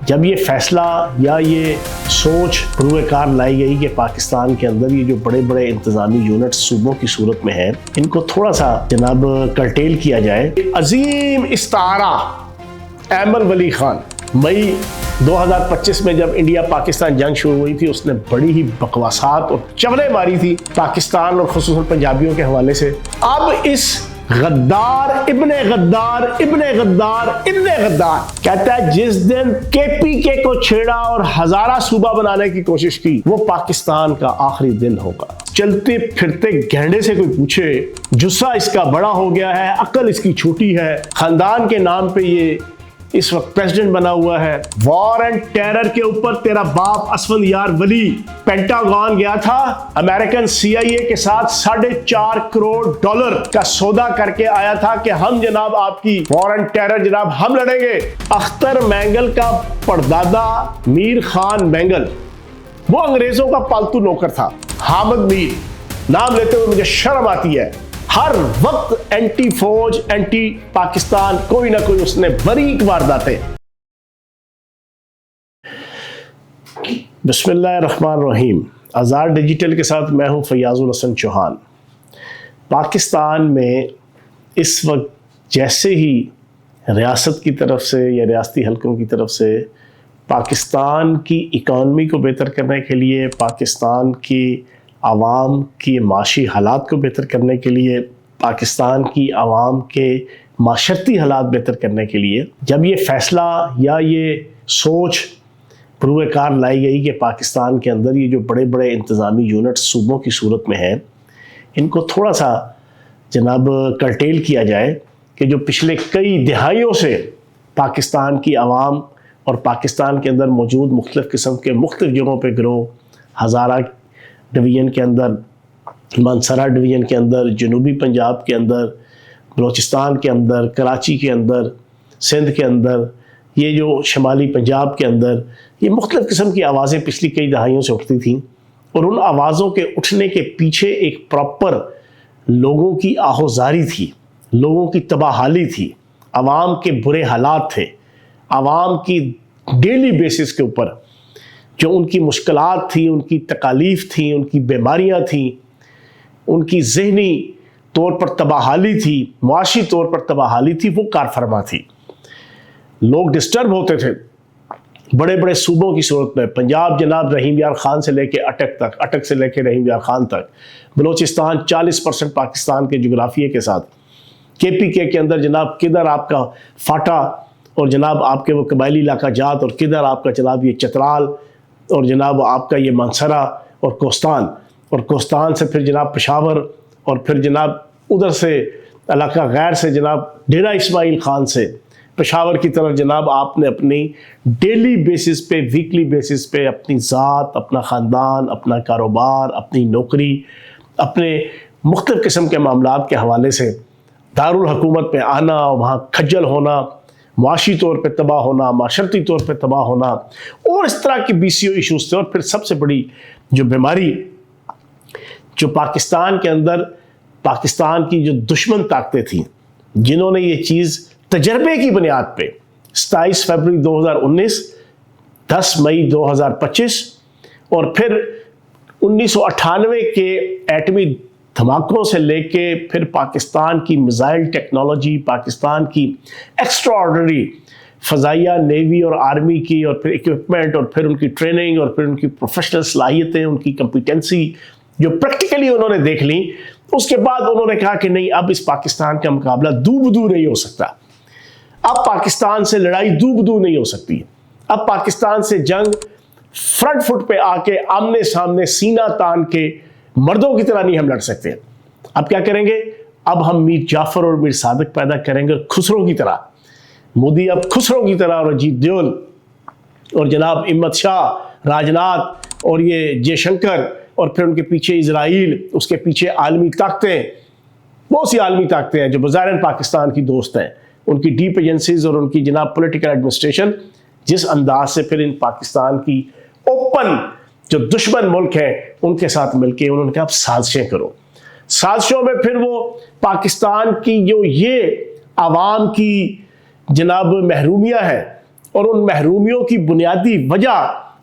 جب یہ فیصلہ یا یہ سوچ بروئے کار لائی گئی کہ پاکستان کے اندر یہ جو بڑے بڑے انتظامی یونٹ صوبوں کی صورت میں ہیں ان کو تھوڑا سا جناب کرٹیل کیا جائے، عظیم استعارہ ایمل ولی خان مئی 2025 میں جب انڈیا پاکستان جنگ شروع ہوئی تھی اس نے بڑی ہی بکواسات اور چولیں ماری تھی پاکستان اور خصوصاً پنجابیوں کے حوالے سے۔ اب اس غدار ابن غدار ابن غدار ابن غدار کہتا ہے جس دن کے پی کے کو چھیڑا اور ہزارہ صوبہ بنانے کی کوشش کی وہ پاکستان کا آخری دن ہوگا۔ چلتے پھرتے گینڈے سے کوئی پوچھے، جسہ اس کا بڑا ہو گیا ہے، عقل اس کی چھوٹی ہے، خاندان کے نام پہ یہ اس وقت پریزیڈنٹ بنا ہوا ہے، وار اینڈ ٹیرر کے اوپر تیرا باپ اسفل یار ولی پینٹاگون گیا تھا، امریکن سی آئی اے کے ساتھ $4.5 کروڑ کا سودا کر کے آیا تھا کہ ہم جناب آپ کی وار اینڈ ٹیرر جناب ہم لڑیں گے۔ اختر مینگل کا پردادا میر خان مینگل وہ انگریزوں کا پالتو نوکر تھا، حامد میر نام لیتے ہوئے مجھے شرم آتی ہے، ہر وقت اینٹی فوج اینٹی پاکستان کوئی نہ کوئی اس نے باریک وارداتیں۔ بسم اللہ الرحمن الرحیم، آزاد ڈیجیٹل کے ساتھ میں ہوں فیاض الحسن چوہان۔ پاکستان میں اس وقت جیسے ہی ریاست کی طرف سے یا ریاستی حلقوں کی طرف سے پاکستان کی اکانومی کو بہتر کرنے کے لیے، پاکستان کی عوام کی معاشی حالات کو بہتر کرنے کے لیے، پاکستان کی عوام کے معاشرتی حالات بہتر کرنے کے لیے جب یہ فیصلہ یا یہ سوچ بروئے کار لائی گئی کہ پاکستان کے اندر یہ جو بڑے بڑے انتظامی یونٹ صوبوں کی صورت میں ہیں ان کو تھوڑا سا جناب کرٹیل کیا جائے کہ جو پچھلے کئی دہائیوں سے پاکستان کی عوام اور پاکستان کے اندر موجود مختلف قسم کے مختلف جگہوں پہ گروہ، ہزارہ ڈویژن کے اندر، مانسرا ڈویژن کے اندر، جنوبی پنجاب کے اندر، بلوچستان کے اندر، کراچی کے اندر، سندھ کے اندر، یہ جو شمالی پنجاب کے اندر، یہ مختلف قسم کی آوازیں پچھلی کئی دہائیوں سے اٹھتی تھیں اور ان آوازوں کے اٹھنے کے پیچھے ایک پراپر لوگوں کی آہوزاری تھی، لوگوں کی تباہالی تھی، عوام کے برے حالات تھے، عوام کی ڈیلی بیسس کے اوپر جو ان کی مشکلات تھیں، ان کی تکالیف تھیں، ان کی بیماریاں تھیں، ان کی ذہنی طور پر تباہالی تھی، معاشی طور پر تباہالی تھی، وہ کار فرما تھی۔ لوگ ڈسٹرب ہوتے تھے بڑے بڑے صوبوں کی صورت میں، پنجاب جناب رحیم یار خان سے لے کے اٹک تک، اٹک سے لے کے رحیم یار خان تک، بلوچستان 40% پاکستان کے جغرافیے کے ساتھ، کے پی کے اندر جناب کدھر آپ کا فاٹا اور جناب آپ کے وہ قبائلی علاقہ جات اور کدھر آپ کا جناب یہ چترال اور جناب آپ کا یہ مانسرا اور کوستان، اور کوستان سے پھر جناب پشاور اور پھر جناب ادھر سے علاقہ غیر سے جناب ڈیرہ اسماعیل خان سے پشاور کی طرف جناب آپ نے اپنی ڈیلی بیسس پہ، ویکلی بیسس پہ اپنی ذات، اپنا خاندان، اپنا کاروبار، اپنی نوکری، اپنے مختلف قسم کے معاملات کے حوالے سے دارالحکومت پہ آنا، وہاں کھجل ہونا، معاشی طور پہ تباہ ہونا، معاشرتی طور پہ تباہ ہونا اور اس طرح کی بی سی او ایشوز تھے۔ اور پھر سب سے بڑی جو بیماری جو پاکستان کے اندر پاکستان کی جو دشمن طاقتیں تھیں جنہوں نے یہ چیز تجربے کی بنیاد پہ 27 فروری 2019، 10 مئی 2025 اور پھر 1998 کے ایٹمی دھماکوں سے لے کے پھر پاکستان کی میزائل ٹیکنالوجی، پاکستان کی ایکسٹرا آرڈنری فضائیہ نیوی اور آرمی کی اور پھر اکوپمنٹ اور پھر ان کی ٹریننگ اور پھر ان کی پروفیشنل صلاحیتیں، ان کی کمپیٹنسی جو پریکٹیکلی انہوں نے دیکھ لیں، اس کے بعد انہوں نے کہا کہ نہیں، اب اس پاکستان کا مقابلہ دو بدو نہیں ہو سکتا، اب پاکستان سے لڑائی دو بدو نہیں ہو سکتی، اب پاکستان سے جنگ فرنٹ فٹ پہ آ کے آمنے سامنے سینہ تان کے مردوں کی طرح نہیں ہم لڑ سکتے۔ اب کیا کریں گے؟ اب ہم میر جعفر اور میر صادق پیدا کریں گے خسرو کی طرح، مودی اب خسرو کی طرح اور اجیت دیول اور جناب امت شاہ، راجناتھ اور یہ جے شنکر اور پھر ان کے پیچھے اسرائیل، اس کے پیچھے عالمی طاقتیں، بہت سی عالمی طاقتیں ہیں جو بظاہر پاکستان کی دوست ہیں، ان کی ڈیپ ایجنسیز اور ان کی جناب پولیٹیکل ایڈمنسٹریشن جس انداز سے پھر ان پاکستان کی اوپن جو دشمن ملک ہیں ان کے ساتھ مل کے انہوں نے کہا اب سازشیں کرو۔ سازشوں میں پھر وہ پاکستان کی جو یہ عوام کی جناب محرومیاں ہیں اور ان محرومیوں کی بنیادی وجہ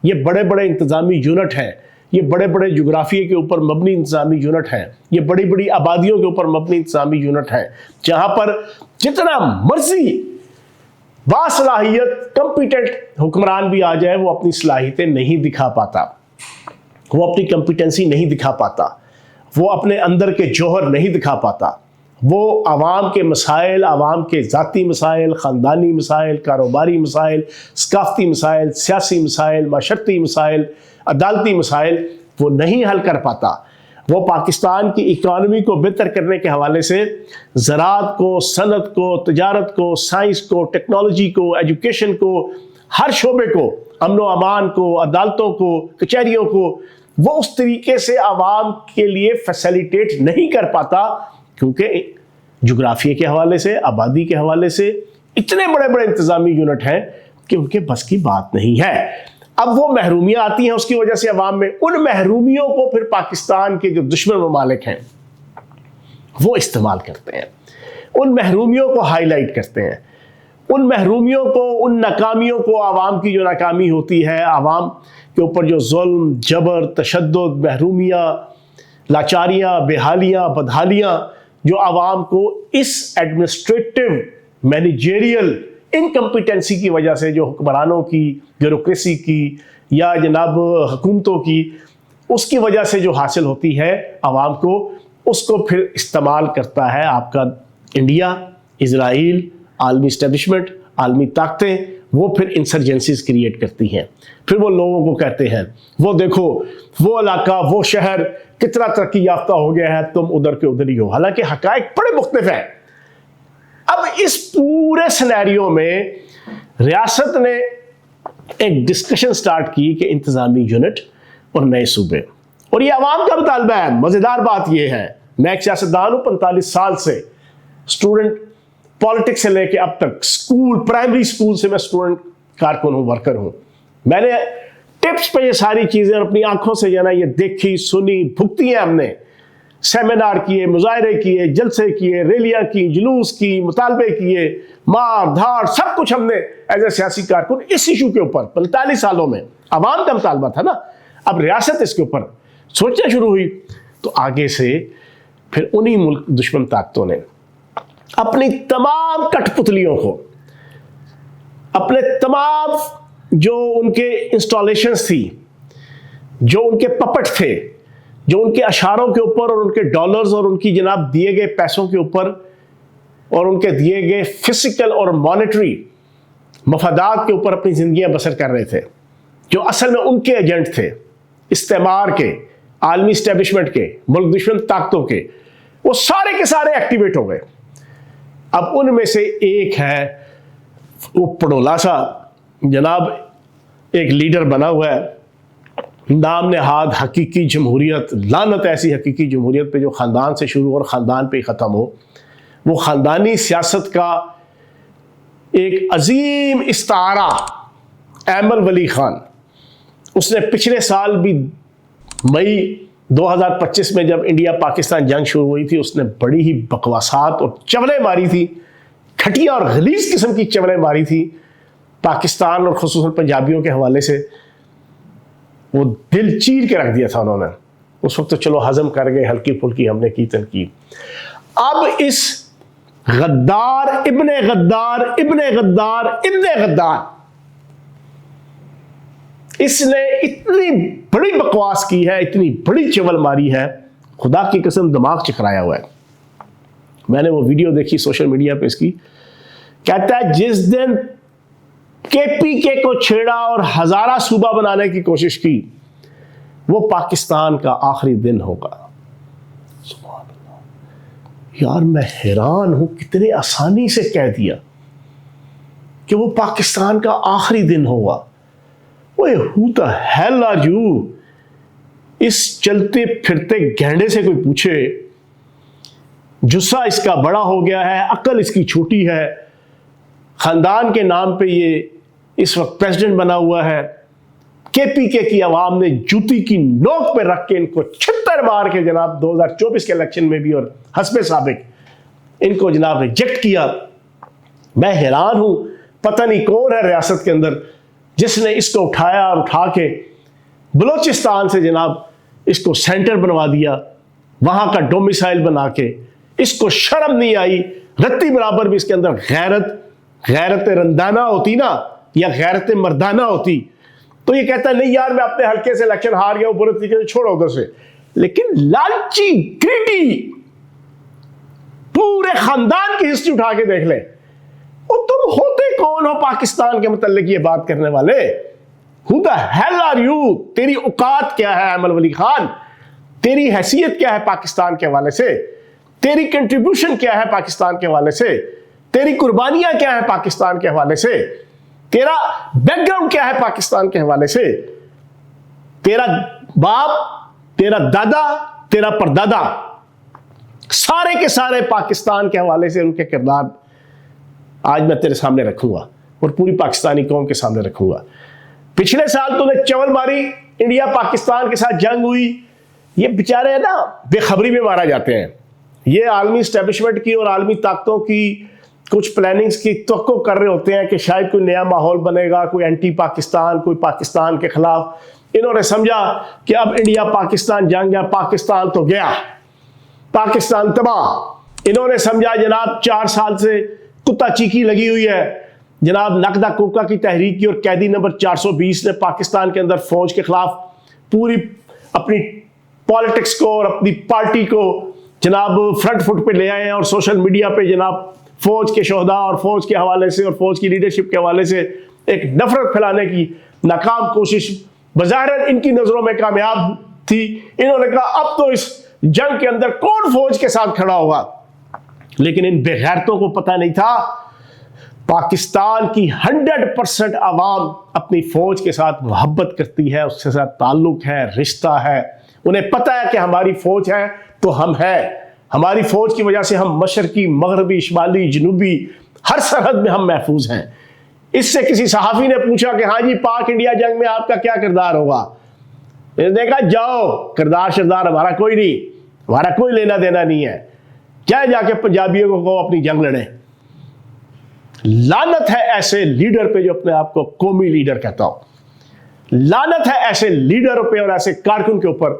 یہ بڑے بڑے انتظامی یونٹ ہیں، یہ بڑے بڑے جغرافیے کے اوپر مبنی انتظامی یونٹ ہیں، یہ بڑی بڑی آبادیوں کے اوپر مبنی انتظامی یونٹ ہیں، جہاں پر جتنا مرضی باصلاحیت کمپیٹنٹ حکمران بھی آ جائے وہ اپنی صلاحیتیں نہیں دکھا پاتا، وہ اپنی کمپیٹنسی نہیں دکھا پاتا، وہ اپنے اندر کے جوہر نہیں دکھا پاتا، وہ عوام کے مسائل، عوام کے ذاتی مسائل، خاندانی مسائل، کاروباری مسائل، ثقافتی مسائل، سیاسی مسائل، معاشرتی مسائل، عدالتی مسائل وہ نہیں حل کر پاتا۔ وہ پاکستان کی اکانومی کو بہتر کرنے کے حوالے سے زراعت کو، صنعت کو، تجارت کو، سائنس کو، ٹیکنالوجی کو، ایجوکیشن کو، ہر شعبے کو، امن و امان کو، عدالتوں کو، کچہریوں کو، وہ اس طریقے سے عوام کے لیے فیسیلیٹیٹ نہیں کر پاتا، کیونکہ جغرافیے کے حوالے سے، آبادی کے حوالے سے اتنے بڑے بڑے انتظامی یونٹ ہیں کہ ان کے بس کی بات نہیں ہے۔ اب وہ محرومیاں آتی ہیں اس کی وجہ سے عوام میں، ان محرومیوں کو پھر پاکستان کے جو دشمن ممالک ہیں وہ استعمال کرتے ہیں، ان محرومیوں کو ہائی لائٹ کرتے ہیں، ان محرومیوں کو، ان ناکامیوں کو، عوام کی جو ناکامی ہوتی ہے، عوام کے اوپر جو ظلم، جبر، تشدد، محرومیاں، لاچاریاں، بحالیاں، بدحالیاں جو عوام کو اس ایڈمنسٹریٹو مینیجریل انکمپیٹنسی کی وجہ سے، جو حکمرانوں کی، بیوروکریسی کی یا جناب حکومتوں کی، اس کی وجہ سے جو حاصل ہوتی ہے عوام کو، اس کو پھر استعمال کرتا ہے آپ کا انڈیا، اسرائیل، عالمی اسٹیبلشمنٹ، عالمی طاقتیں، وہ پھر انسرجنسیز کریٹ کرتی ہیں۔ پھر وہ لوگوں کو کہتے ہیں وہ دیکھو وہ علاقہ، وہ شہر کتنا ترقی یافتہ ہو گیا ہے، تم ادھر کے ادھر ہی ہو، حالانکہ حقائق بڑے مختلف ہیں۔ اب اس پورے سینیریو میں ریاست نے ایک ڈسکشن سٹارٹ کی کہ انتظامی یونٹ اور نئے صوبے، اور یہ عوام کا مطالبہ ہے۔ مزیدار بات یہ ہے، میں ایک سیاستدان ہوں، 45 سال سے اسٹوڈنٹ پالیٹکس سے لے کے اب تک اسکول، پرائمری اسکول سے میں اسٹوڈنٹ کارکن ہوں، ورکر ہوں۔ میں نے ٹپس پہ یہ ساری چیزیں اپنی آنکھوں سے یہ دیکھی، سنی، بھگتی ہیں۔ ہم نے سیمینار کیے، مظاہرے کیے، جلسے کیے، ریلیاں کی، جلوس کی، مطالبے کیے، مار دھاڑ، سب کچھ ہم نے ایز اے سیاسی کارکن اس ایشو کے اوپر 45 سالوں میں عوام کا مطالبہ تھا نا۔ اب ریاست اس کے اوپر سوچنا شروع ہوئی، تو آگے سے پھر انہی ملک دشمن طاقتوں نے اپنی تمام کٹ پتلیوں کو، اپنے تمام جو ان کے انسٹالیشنز تھی، جو ان کے پپٹ تھے، جو ان کے اشاروں کے اوپر اور ان کے ڈالرز اور ان کی جناب دیے گئے پیسوں کے اوپر اور ان کے دیے گئے فزیکل اور مانیٹری مفادات کے اوپر اپنی زندگیاں بسر کر رہے تھے، جو اصل میں ان کے ایجنٹ تھے، استعمار کے، عالمی اسٹیبلشمنٹ کے، ملک دشمن طاقتوں کے، وہ سارے کے سارے ایکٹیویٹ ہو گئے۔ اب ان میں سے ایک ہے وہ پڑولا سا جناب ایک لیڈر بنا ہوا ہے، نام نہاد حقیقی جمہوریت، لعنت ایسی حقیقی جمہوریت پہ جو خاندان سے شروع اور خاندان پہ ختم ہو۔ وہ خاندانی سیاست کا ایک عظیم استعارہ ایمل ولی خان، اس نے پچھلے سال بھی مئی 2025 میں جب انڈیا پاکستان جنگ شروع ہوئی تھی، اس نے بڑی ہی بکواسات اور چولیں ماری تھی، گھٹیا اور غلیظ قسم کی چولیں ماری تھی پاکستان اور خصوصاً پنجابیوں کے حوالے سے۔ وہ دل چیر کے رکھ دیا تھا انہوں نے۔ اس وقت تو چلو ہضم کر گئے، ہلکی پھلکی ہم نے کی تنقید۔ اب اس غدار ابن غدار ابن غدار ابن غدار، اس نے اتنی بڑی بکواس کی ہے، اتنی بڑی چول ماری ہے، خدا کی قسم دماغ چکرایا ہوا ہے۔ میں نے وہ ویڈیو دیکھی سوشل میڈیا پہ اس کی، کہتا ہے جس دن KPK کو چھیڑا اور ہزارہ صوبہ بنانے کی کوشش کی، وہ پاکستان کا آخری دن ہوگا۔ سبحان اللہ یار، میں حیران ہوں کتنے آسانی سے کہہ دیا کہ وہ پاکستان کا آخری دن ہوگا۔ Who the hell are you؟ اس چلتے پھرتے گینڈے سے کوئی پوچھے، جسہ اس کا بڑا ہو گیا ہے، عقل اس کی چھوٹی ہے، خاندان کے نام پہ یہ اس وقت پریزیڈنٹ بنا ہوا ہے، KPK کی عوام نے جوتی کی نوک پہ رکھ کے ان کو چھتر مار کے جناب 2024 کے الیکشن میں بھی اور حسب سابق ان کو جناب ریجیکٹ کیا۔ میں حیران ہوں پتہ نہیں کون ہے ریاست کے اندر جس نے اس کو اٹھایا اور اٹھا کے بلوچستان سے جناب اس کو سینٹر بنوا دیا، وہاں کا ڈومیسائل بنا کے۔ اس کو شرم نہیں آئی، رتی برابر بھی اس کے اندر غیرت رندانہ ہوتی نا، یا غیرت مردانہ ہوتی تو یہ کہتا نہیں یار میں اپنے حلقے سے الیکشن ہار گیا ہوں، برے طریقے سے چھوڑو ادھر سے۔ لیکن لالچی گریڈی، پورے خاندان کی ہسٹری اٹھا کے دیکھ لیں، اور تم ہوتے کون ہو پاکستان کے متعلق یہ بات کرنے والے؟ Who the hell are you؟ تیری اوقات کیا ہے ایمل ولی خان؟ تیری حیثیت کیا ہے پاکستان کے حوالے سے؟ تیری کنٹریبیوشن کیا ہے پاکستان کے حوالے سے؟ تیری قربانیاں کیا ہیں پاکستان کے حوالے سے؟ تیرا بیک گراؤنڈ کیا ہے پاکستان کے حوالے سے؟ تیرا باپ، تیرا دادا، تیرا پردادا، سارے کے سارے پاکستان کے حوالے سے ان کے کردار آج میں تیرے سامنے رکھوں گا اور پوری پاکستانی قوم کے سامنے رکھوں گا۔ پچھلے سال تو نے چول ماری، انڈیا پاکستان کے ساتھ جنگ ہوئی، یہ بیچارے ہیں نا بے خبری میں مارا جاتے ہیں۔ یہ عالمی اسٹیبلشمنٹ کی اور عالمی طاقتوں کی کچھ پلاننگز کی توقع کر رہے ہوتے ہیں کہ شاید کوئی نیا ماحول بنے گا، کوئی اینٹی پاکستان، کوئی پاکستان کے خلاف۔ انہوں نے سمجھا کہ اب انڈیا پاکستان جنگ ہے، پاکستان تو گیا، پاکستان تباہ۔ انہوں نے سمجھا جناب 4 سال سے کتا چیکی لگی ہوئی ہے، جناب نقدہ کوکا کی تحریک کی اور قیدی نمبر 420 نے پاکستان کے اندر فوج کے خلاف پوری اپنی پالیٹکس کو اور اپنی پارٹی کو جناب فرنٹ فٹ پہ لے آئے ہیں، اور سوشل میڈیا پہ جناب فوج کے شہداء اور فوج کے حوالے سے اور فوج کی لیڈرشپ کے حوالے سے ایک نفرت پھیلانے کی ناکام کوشش بظاہر ان کی نظروں میں کامیاب تھی۔ انہوں نے کہا اب تو اس جنگ کے اندر کون فوج کے ساتھ کھڑا ہوگا، لیکن ان بے غیرتوں کو پتہ نہیں تھا پاکستان کی 100% عوام اپنی فوج کے ساتھ محبت کرتی ہے، اس کے ساتھ تعلق ہے، رشتہ ہے۔ انہیں پتہ ہے کہ ہماری فوج ہے تو ہم ہیں، ہماری فوج کی وجہ سے ہم مشرقی، مغربی، شمالی، جنوبی ہر سرحد میں ہم محفوظ ہیں۔ اس سے کسی صحافی نے پوچھا کہ ہاں جی پاک انڈیا جنگ میں آپ کا کیا کردار ہوگا؟ اس نے کہا جاؤ، کردار شردار ہمارا کوئی نہیں، ہمارا کوئی لینا دینا نہیں ہے، کیا جا کے پنجابیوں کو کہو اپنی جنگ لڑیں۔ لعنت ہے ایسے لیڈر پہ جو اپنے آپ کو قومی لیڈر کہتا ہو، لعنت ہے ایسے لیڈر پہ اور ایسے کارکن کے اوپر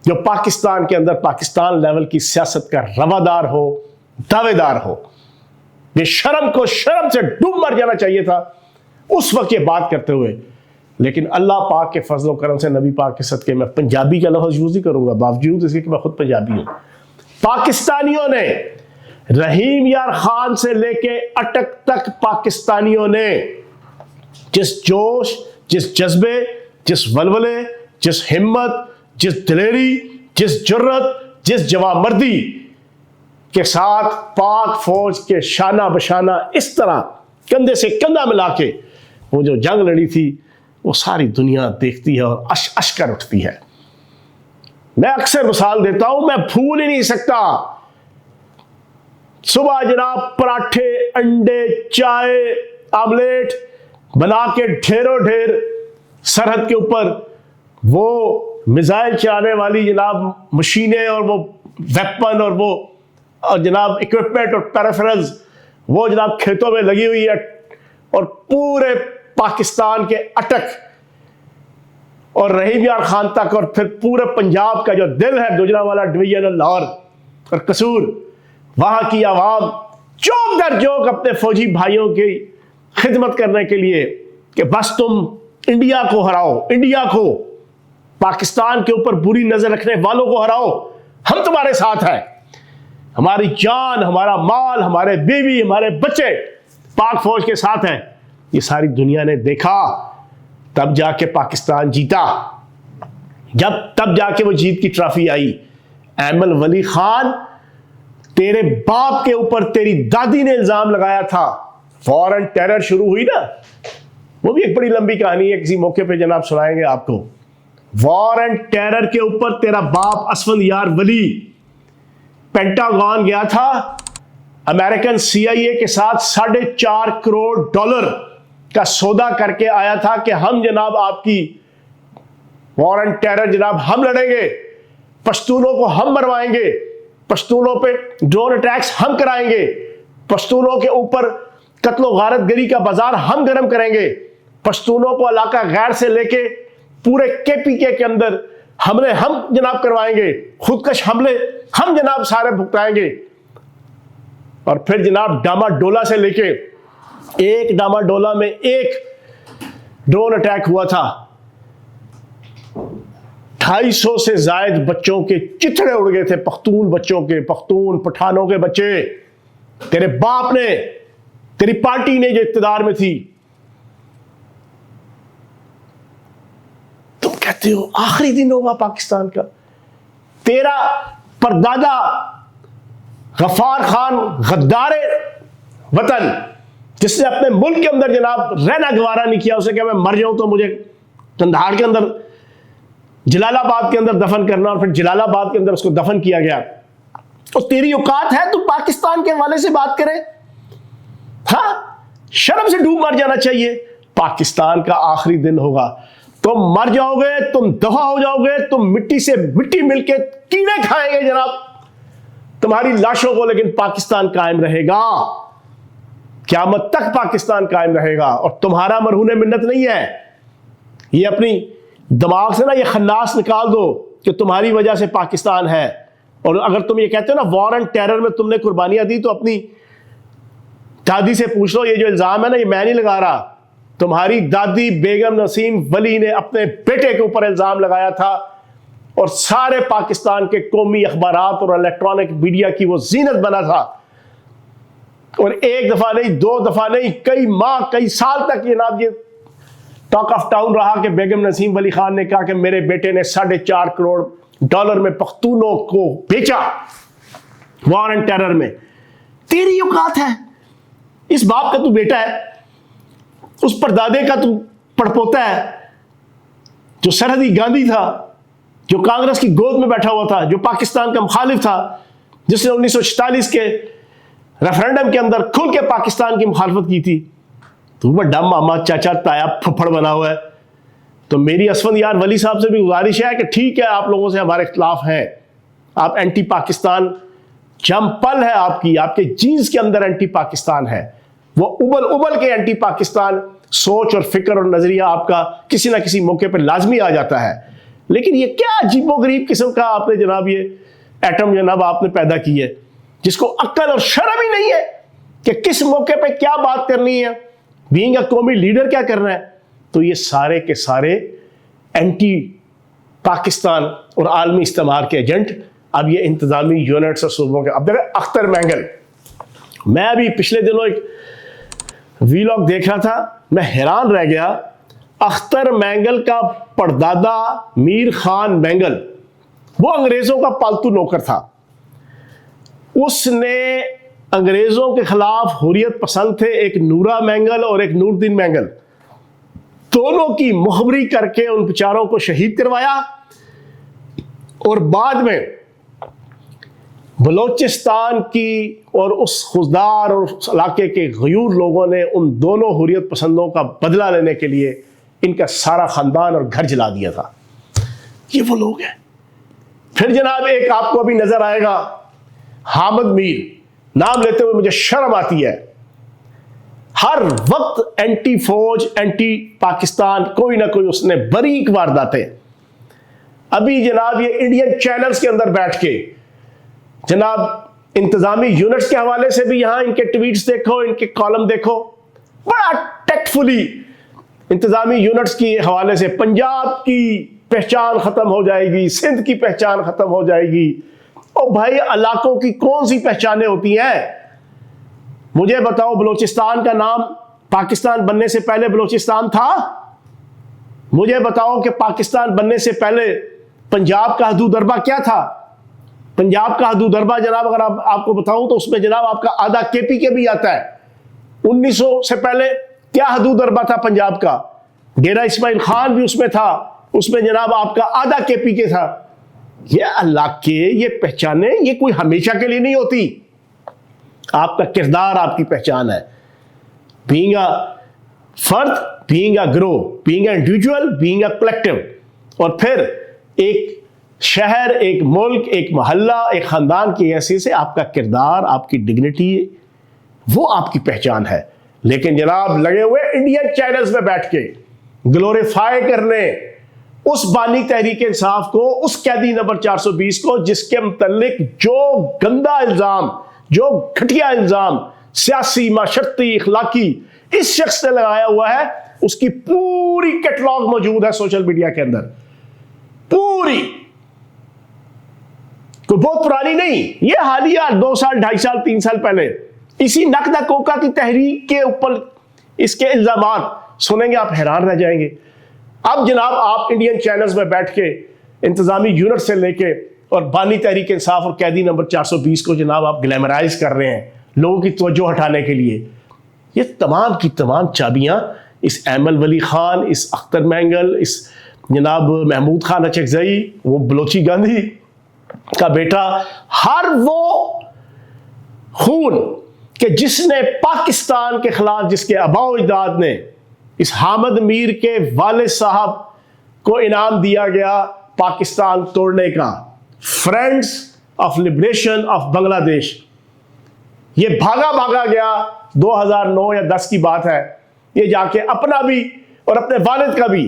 جو پاکستان کے اندر پاکستان لیول کی سیاست کا روادار ہو، دعوے دار ہو۔ یہ شرم کو شرم سے ڈوب مر جانا چاہیے تھا اس وقت یہ بات کرتے ہوئے، لیکن اللہ پاک کے فضل و کرم سے، نبی پاک کے صدقے میں پنجابی کا لفظ یوز نہیں کروں گا، باوجود اس کے کہ میں خود پنجابی ہوں۔ پاکستانیوں نے، رحیم یار خان سے لے کے اٹک تک پاکستانیوں نے جس جوش، جس جذبے، جس ولولے، جس ہمت، جس دلیری، جس جرت، جس جوانمردی کے ساتھ پاک فوج کے شانہ بشانہ اس طرح کندھے سے کندھا ملا کے وہ جو جنگ لڑی تھی، وہ ساری دنیا دیکھتی ہے اور اش کر اٹھتی ہے۔ میں اکثر مثال دیتا ہوں، میں بھول ہی نہیں سکتا صبح جناب پراٹھے، انڈے، چائے، آملیٹ بنا کے ڈھیروں ڈھیر سرحد کے اوپر وہ میزائل چلانے والی جناب مشینیں اور وہ ویپن اور وہ جناب اکوپمنٹ اور پیریفرلز وہ جناب کھیتوں میں لگی ہوئی ہے، اور پورے پاکستان کے اٹک اور رحیم یار خان تک اور پھر پورے پنجاب کا جو دل ہے گوجرانوالہ ڈویژن، لاہور اور قصور، وہاں کی عوام چوک در چوک اپنے فوجی بھائیوں کی خدمت کرنے کے لیے کہ بس تم انڈیا کو ہراؤ، انڈیا کو، پاکستان کے اوپر بری نظر رکھنے والوں کو ہراؤ، ہم تمہارے ساتھ ہیں، ہماری جان، ہمارا مال، ہمارے بیوی، ہمارے بچے پاک فوج کے ساتھ ہیں۔ یہ ساری دنیا نے دیکھا، تب جا کے پاکستان جیتا، تب جا کے وہ جیت کی ٹرافی آئی۔ ایمل ولی خان، تیرے باپ کے اوپر تیری دادی نے الزام لگایا تھا، وار اینڈ ٹیرر شروع ہوئی نا، وہ بھی ایک بڑی لمبی کہانی ہے، کسی موقع پہ جناب سنائیں گے آپ کو۔ وار اینڈ ٹیرر کے اوپر تیرا باپ اسفند یار ولی پینٹاگون گیا تھا، امریکن سی آئی اے کے ساتھ $4.5 کروڑ کا سودا کر کے آیا تھا کہ ہم جناب آپ کی وار اینڈ ٹیرر جناب ہم لڑیں گے، پشتونوں کو ہم مروائیں گے، پشتونوں پہ ڈرون اٹیکس ہم کرائیں گے، پشتونوں کے اوپر قتل و غارت گری کا بازار ہم گرم کریں گے، پشتونوں کو علاقہ غیر سے لے کے پورے KPK کے اندر حملے ہم جناب کروائیں گے، خودکش حملے ہم جناب سارے بھگتائیں گے. اور پھر جناب ڈاما ڈولا سے لے کے ایک ڈاما ڈولا میں ایک ڈرون اٹیک ہوا تھا، 250 سے زائد بچوں کے چتھڑے اڑ گئے تھے، پختون بچوں کے، پختون پٹھانوں کے بچے. تیرے باپ نے، تیری پارٹی نے جو اقتدار میں تھی، تم کہتے ہو آخری دن ہوگا پاکستان کا. تیرا پردادا غفار خان غدار وطن، جس نے اپنے ملک کے اندر جناب رہنا گوارا نہیں کیا، اسے کہ میں مر جاؤں تو مجھے قندھار کے اندر، جلال آباد کے اندر دفن کرنا، اور پھر جلال آباد کے اندر اس کو دفن کیا گیا. اور تیری اوقات ہے تو پاکستان کے حوالے سے بات کرے؟ ہاں، شرم سے ڈوب مر جانا چاہیے. پاکستان کا آخری دن ہوگا، تم مر جاؤ گے، تم دفع ہو جاؤ گے، تم مٹی سے مٹی مل کے کیڑے کھائیں گے جناب تمہاری لاشوں کو، لیکن پاکستان قائم رہے گا. قیامت تک پاکستان قائم رہے گا. اور تمہارا مرہون منت نہیں ہے. یہ اپنی دماغ سے نا یہ خناس نکال دو کہ تمہاری وجہ سے پاکستان ہے. اور اگر تم یہ کہتے ہو نا وار اینڈ ٹیرر میں تم نے قربانیاں دی، تو اپنی دادی سے پوچھ لو. یہ جو الزام ہے نا، یہ میں نہیں لگا رہا، تمہاری دادی بیگم نسیم ولی نے اپنے بیٹے کے اوپر الزام لگایا تھا، اور سارے پاکستان کے قومی اخبارات اور الیکٹرانک میڈیا کی وہ زینت بنا تھا. اور ایک دفعہ نہیں، دو دفعہ نہیں، کئی ماہ کئی سال تک جناب یہ ٹاک آف ٹاؤن رہا کہ بیگم نسیم ولی خان نے کہا کہ میرے بیٹے نے $4.5 کروڑ میں پختونوں کو بیچا وار اینڈ ٹیرر میں. تیری اوقات ہے؟ اس باپ کا تو بیٹا ہے، اس پردادے کا تو پڑپوتا ہے، جو سرحدی گاندھی تھا، جو کانگریس کی گود میں بیٹھا ہوا تھا، جو پاکستان کا مخالف تھا، جس نے 1946 کے ریفرنڈم کے اندر کھل کے پاکستان کی مخالفت کی تھی. تو بڑا ماما چاچا تایا پھپھڑ بنا ہوا ہے. تو میری اسفند یار ولی صاحب سے بھی گزارش ہے کہ ٹھیک ہے، آپ لوگوں سے ہمارے اختلاف ہیں، آپ اینٹی پاکستان جمپل ہے، آپ کے جینز کے اندر اینٹی پاکستان ہے، وہ ابل کے اینٹی پاکستان سوچ اور فکر اور نظریہ آپ کا کسی نہ کسی موقع پر لازمی آ جاتا ہے. لیکن یہ کیا عجیب و غریب قسم کا آپ نے جناب یہ ایٹم جناب آپ نے پیدا کی ہے، جس کو عقل اور شرم ہی نہیں ہے کہ کس موقع پہ کیا بات کرنی ہے، بینگ اے قومی لیڈر کیا کرنا ہے. تو یہ سارے کے سارے اینٹی پاکستان اور عالمی استعمار کے ایجنٹ اب یہ انتظامی یونٹس اور صوبوں کے. اب دیکھیں اختر مینگل، میں ابھی پچھلے دنوں ایک ویلاگ دیکھ رہا تھا، میں حیران رہ گیا. اختر مینگل کا پردادا میر خان مینگل، وہ انگریزوں کا پالتو نوکر تھا. اس نے انگریزوں کے خلاف حریت پسند تھے، ایک نورا مینگل اور ایک نور الدین مینگل، دونوں کی مخبری کر کے ان بیچاروں کو شہید کروایا. اور بعد میں بلوچستان کی اور اس خزدار اور اس علاقے کے غیور لوگوں نے ان دونوں حریت پسندوں کا بدلہ لینے کے لیے ان کا سارا خاندان اور گھر جلا دیا تھا. یہ وہ لوگ ہیں. پھر جناب ایک آپ کو ابھی نظر آئے گا، حامد میر، نام لیتے ہوئے مجھے شرم آتی ہے، ہر وقت اینٹی فوج، اینٹی پاکستان، کوئی نہ کوئی اس نے باریک وارداتیں. ابھی جناب یہ انڈین چینلز کے اندر بیٹھ کے جناب انتظامی یونٹس کے حوالے سے بھی یہاں ان کے ٹویٹس دیکھو، ان کے کالم دیکھو، بڑا ٹیکٹفلی انتظامی یونٹس کی حوالے سے پنجاب کی پہچان ختم ہو جائے گی، سندھ کی پہچان ختم ہو جائے گی. اور بھائی علاقوں کی کون سی پہچانیں ہوتی ہیں؟ مجھے بتاؤ، بلوچستان کا نام پاکستان بننے سے پہلے بلوچستان تھا؟ مجھے بتاؤ کہ پاکستان بننے سے پہلے پنجاب کا حدود ضربہ کیا تھا؟ پنجاب کا حدود ضربہ جناب اگر آپ کو بتاؤں تو اس میں جناب آپ کا آدھا KPK بھی آتا ہے. 1900 سے پہلے کیا حدود ضربہ تھا پنجاب کا؟ ڈیرہ اسماعیل خان بھی اس میں تھا، اس میں جناب آپ کا آدھا KPK تھا. یہ اللہ کے یہ پہچانیں یہ کوئی ہمیشہ کے لیے نہیں ہوتی. آپ کا کردار آپ کی پہچان ہے. بینگ اے فرد، بینگ اے گروہ، being a individual, being a collective. اور پھر ایک شہر، ایک ملک، ایک محلہ، ایک خاندان کی حیثیت سے آپ کا کردار، آپ کی ڈگنیٹی، وہ آپ کی پہچان ہے. لیکن جناب لگے ہوئے انڈین چینلز میں بیٹھ کے گلوریفائی کرنے اس بانی تحریک انصاف کو، اس قیدی نمبر 420 کو، جس کے متعلق جو گندا الزام، جو گھٹیا الزام سیاسی، معاشرتی، اخلاقی اس شخص نے لگایا ہوا ہے، اس کی پوری کیٹلاگ موجود ہے سوشل میڈیا کے اندر، پوری، کوئی بہت پرانی نہیں، یہ حالیہ 2 سال 2.5 سال 3 سال پہلے اسی نقدہ کوکا کی تحریک کے اوپر اس کے الزامات سنیں گے، آپ حیران رہ جائیں گے۔ اب جناب آپ انڈین چینلز میں بیٹھ کے انتظامی یونٹ سے لے کے اور بانی تحریک انصاف اور قیدی نمبر 420 کو جناب آپ گلیمرائز کر رہے ہیں لوگوں کی توجہ ہٹانے کے لیے۔ یہ تمام کی تمام چابیاں اس ایمل ولی خان، اس اختر مینگل، اس جناب محمود خان اچکزئی، وہ بلوچی گاندھی کا بیٹا، ہر وہ خون کہ جس نے پاکستان کے خلاف، جس کے آباء و اجداد نے اس حامد میر کے والد صاحب کو انعام دیا گیا پاکستان توڑنے کا، فرینڈز آف لبریشن آف بنگلہ دیش، یہ بھاگا گیا 2009 یا 10 کی بات ہے، یہ جا کے اپنا بھی اور اپنے والد کا بھی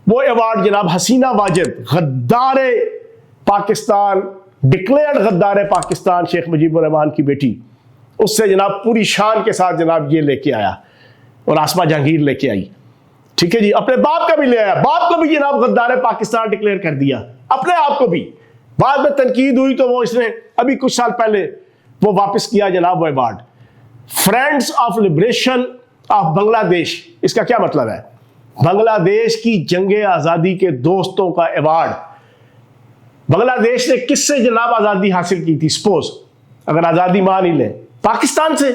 وہ ایوارڈ جناب حسینہ واجد، غدار پاکستان، ڈکلیئرڈ غدار پاکستان، شیخ مجیب الرحمان کی بیٹی، اس سے جناب پوری شان کے ساتھ جناب یہ لے کے آیا، اور آسمہ جہانگیر لے کے آئی، ٹھیک ہے جی، اپنے باپ کا بھی لے آیا، باپ کو بھی جناب غدار پاکستان ڈکلیئر کر دیا، اپنے آپ کو بھی، بعد میں تنقید ہوئی تو وہ اس نے ابھی کچھ سال پہلے وہ واپس کیا جناب وہ award, friends of liberation of Bangladesh. اس کا کیا مطلب ہے؟ بنگلہ دیش کی جنگ آزادی کے دوستوں کا ایوارڈ۔ بنگلہ دیش نے کس سے جناب آزادی حاصل کی تھی؟ سپوز اگر آزادی مان ہی لیں، پاکستان سے،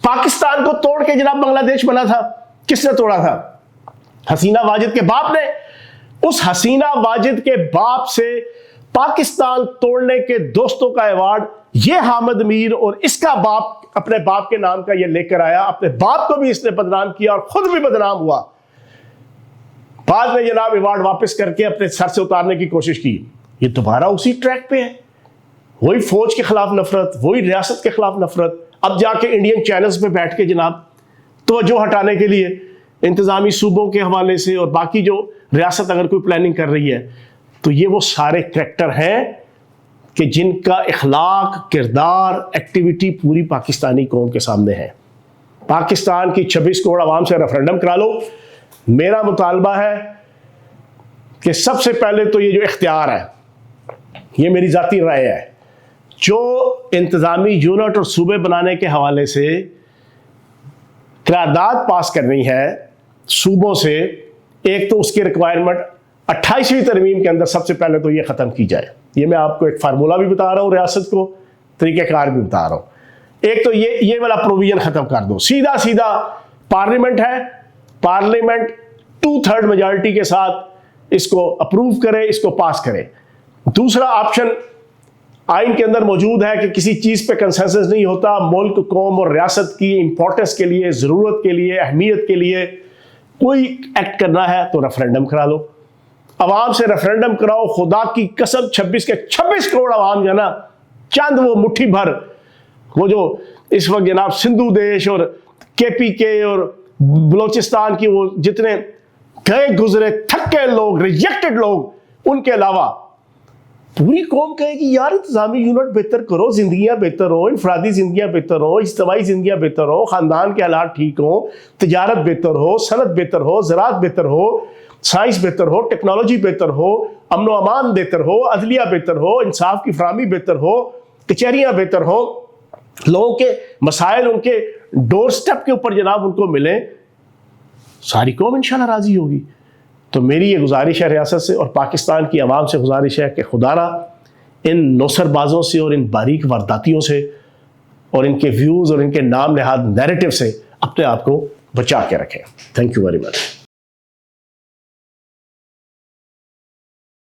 پاکستان کو توڑ کے جناب بنگلہ دیش بنا تھا، کس نے توڑا تھا؟ حسینہ واجد کے باپ نے۔ اس حسینہ واجد کے باپ سے پاکستان توڑنے کے دوستوں کا ایوارڈ یہ حامد میر اور اس کا باپ اپنے باپ کے نام کا یہ لے کر آیا، اپنے باپ کو بھی اس نے بدنام کیا اور خود بھی بدنام ہوا، بعد میں جناب ایوارڈ واپس کر کے اپنے سر سے اتارنے کی کوشش کی۔ یہ دوبارہ اسی ٹریک پہ ہے، وہی فوج کے خلاف نفرت، وہی ریاست کے خلاف نفرت، اب جا کے انڈین چینلز پہ بیٹھ کے جناب توجہ ہٹانے کے لیے انتظامی صوبوں کے حوالے سے اور باقی جو ریاست اگر کوئی پلاننگ کر رہی ہے، تو یہ وہ سارے کریکٹر ہیں کہ جن کا اخلاق، کردار، ایکٹیویٹی پوری پاکستانی قوم کے سامنے ہے۔ پاکستان کی 26 کروڑ عوام سے ریفرنڈم کرا لو۔ میرا مطالبہ ہے کہ سب سے پہلے تو یہ جو اختیار ہے، یہ میری ذاتی رائے ہے، جو انتظامی یونٹ اور صوبے بنانے کے حوالے سے قرارداد پاس کرنی ہے صوبوں سے، ایک تو اس کی ریکوائرمنٹ 28ویں ترمیم کے اندر سب سے پہلے تو یہ ختم کی جائے۔ یہ میں آپ کو ایک فارمولہ بھی بتا رہا ہوں، ریاست کو طریقہ کار بھی بتا رہا ہوں۔ ایک تو یہ والا پروویژن ختم کر دو، سیدھا پارلیمنٹ ہے، پارلیمنٹ 2/3 میجارٹی کے ساتھ اس کو اپروو کرے، اس کو پاس کرے۔ دوسرا آپشن آئین کے اندر موجود ہے کہ کسی چیز پہ کنسنسس نہیں ہوتا، ملک، قوم اور ریاست کی امپورٹنس کے لیے، ضرورت کے لیے، اہمیت کے لیے کوئی ایکٹ کرنا ہے تو ریفرنڈم کرا لو، عوام سے ریفرنڈم کراؤ۔ خدا کی قسم 26 کروڑ عوام جو ہے نا، چند وہ مٹھی بھر، وہ جو اس وقت جناب سندھو دیش اور KPK اور بلوچستان کی وہ جتنے گئے گزرے تھکے لوگ، ریجیکٹڈ لوگ، ان کے علاوہ پوری قوم کہے گی یار انتظامی یونٹ بہتر کرو، زندگیاں بہتر ہو، انفرادی زندگیاں بہتر ہو، اجتماعی زندگیاں بہتر ہو، خاندان کے حالات ٹھیک ہوں، تجارت بہتر ہو، صنعت بہتر ہو، زراعت بہتر ہو، سائنس بہتر ہو، ٹیکنالوجی بہتر ہو، امن و امان بہتر ہو، عدلیہ بہتر ہو، انصاف کی فراہمی بہتر ہو، کچہریاں بہتر ہو، لوگوں کے مسائل ان کے ڈور سٹیپ کے اوپر جناب ان کو ملیں، ساری قوم انشاءاللہ راضی ہوگی۔ تو میری یہ گزارش ہے ریاست سے اور پاکستان کی عوام سے گزارش ہے کہ خدا را ان نوسر بازوں سے اور ان باریک وارداتیوں سے اور ان کے ویوز اور ان کے نام نہاد نیریٹو سے اپنے آپ کو بچا کے رکھیں۔ Thank you very much.